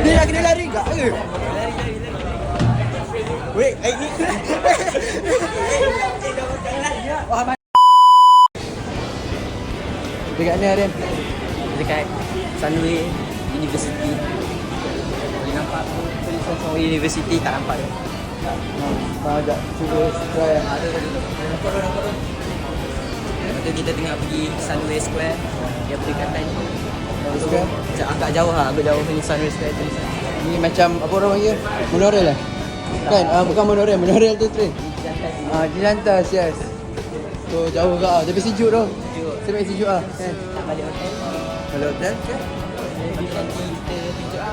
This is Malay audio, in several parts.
Dia kena lari enggak ke? Wait, ini. Dekat ni Aryan? Dekat Sunway University. Boleh nampak tulisan Sunway University, tak nampak ke? Agak cuba try. Nampak tu. Lepas tu kita tengah pergi Sunway Square. Dia berdekatan. Agak jauh lah, agak jauh ni Sunway Square tu. Ni macam apa orang panggil? Monorail lah. Kan? Bukan monorail tu train. Di lantas, yes. So jauh ke tapi sejuk tu. Sebab sejuk ah. Kan? Tak balik hotel. Balik hotel, okay. Nanti kita tunjuk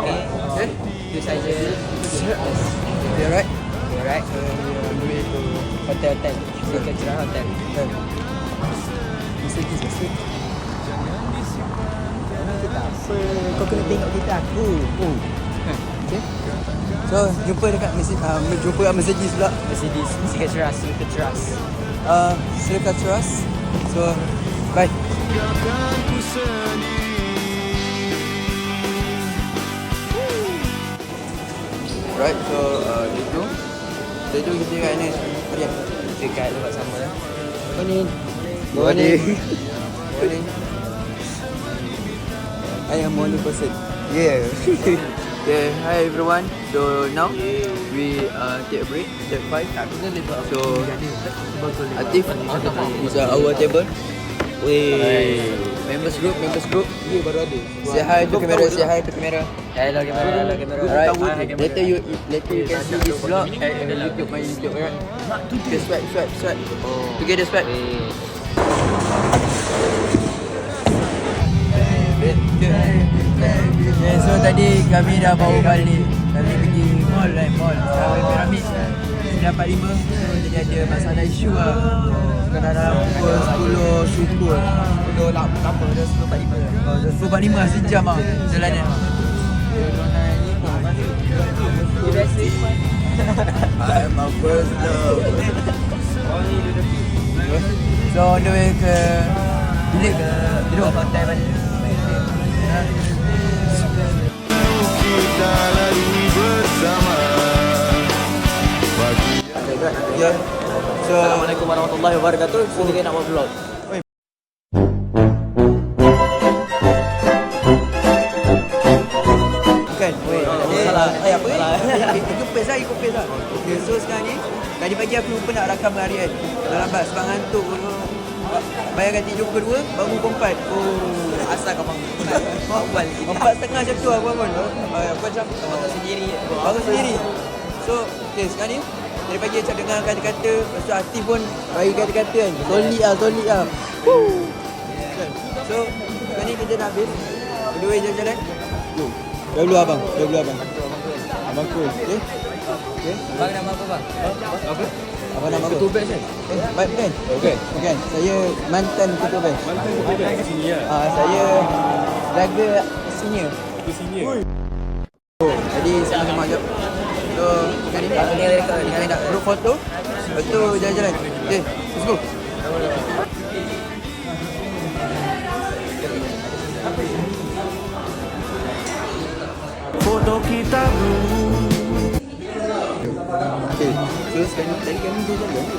okay. Itu saja. Okay, alright. Alright. Way to Hotel. Sika Cerah Hotel. Masuk. Kau kena tengok kita aku. Okay. So jumpa dekat jumpa kat Mercedes pula. Mercedes Sika Cerah. Sika Cerah. So bye. Right, so itu kita kat ni. Arian. Dekat tempat sama lah. Morning. I am only person. Yeah. Okay, hi everyone. So now we take a break. Take 5. So Atif is our table. Members group. Dia baru ada. Say hi to camera. Hello kamera. Alright. Later you can see this vlog at YouTube, my YouTube, right? Okay, swipe. Together swipe. Okay, so tadi kami dah bawa balik. Kami pergi mall. Sampai Piramid 945. So jadi ada masalah isu lah. Sekarang pukul 10 syukur. Dah lama dah 10.45. 10.45 sejam lah jalanan. I'm my first love. So on the way ke bilik ke duduk hotel balik. Kita lagi bersama. Ya. So Assalamualaikum warahmatullahi wabarakatuh. So kita nak buat vlog. Kan? Salah. Apa ni? Ikut pace lah. Okay, so sekarang ni tadi pagi aku lupa nak rakam dengan Arian. Dah lambat sebab ngantuk. Bayangkan tidur kedua, bangun pukul 4. Oh, Asal kau bangun. Buat 4.30 macam tu aku bangun. Aku macam bangun sendiri. So, okay, sekarang ni dari pagi macam dengar kata-kata. Lepas tu Atif pun bagi kata-kata kan. Solid lah. So, sekarang ni kita dah habis. Kedua jalan-jalan. Jom. Dahulu abang. Abang cool. Okay. Bang nama apa bang? Apa? Abang nama apa? Ketua batch kan? Baik kan? Okey. Bukan. Saya mantan ketua batch. Mantan ketua batch sini ya. Saya jaga senior. Jadi sama-sama jap. So, sekarang ni kita nak group foto. Lepas tu jalan-jalan. Okay, let's go. Foto kita Okay, so sekarang tadi kami jalan-jalan.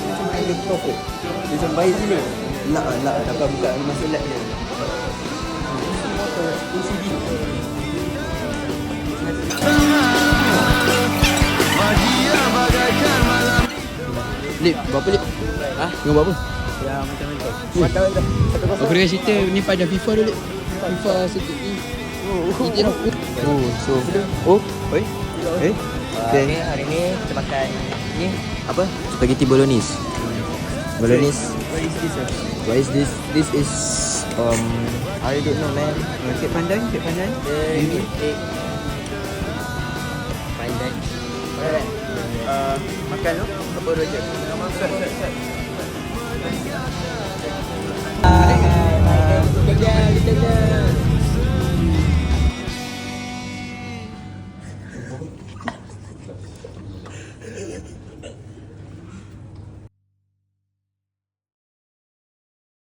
Macam ada prof ke? Dia macam baik gila. Nak dapat buka masuk lab dia. OCD. Lip, berapa lip? Tengok berapa? Ya macam itu. Aku dengar cerita ni pada FIFA dulu lip. FIFA sedikit ni. Oi. Okay, hari ni kita makan ni Apa? Spaghetti bolognese. What is this? What is this? This is I don't know man. Kek pandan. Egg. Pandan. Alright. Makan tu. Apa roja? Sweat.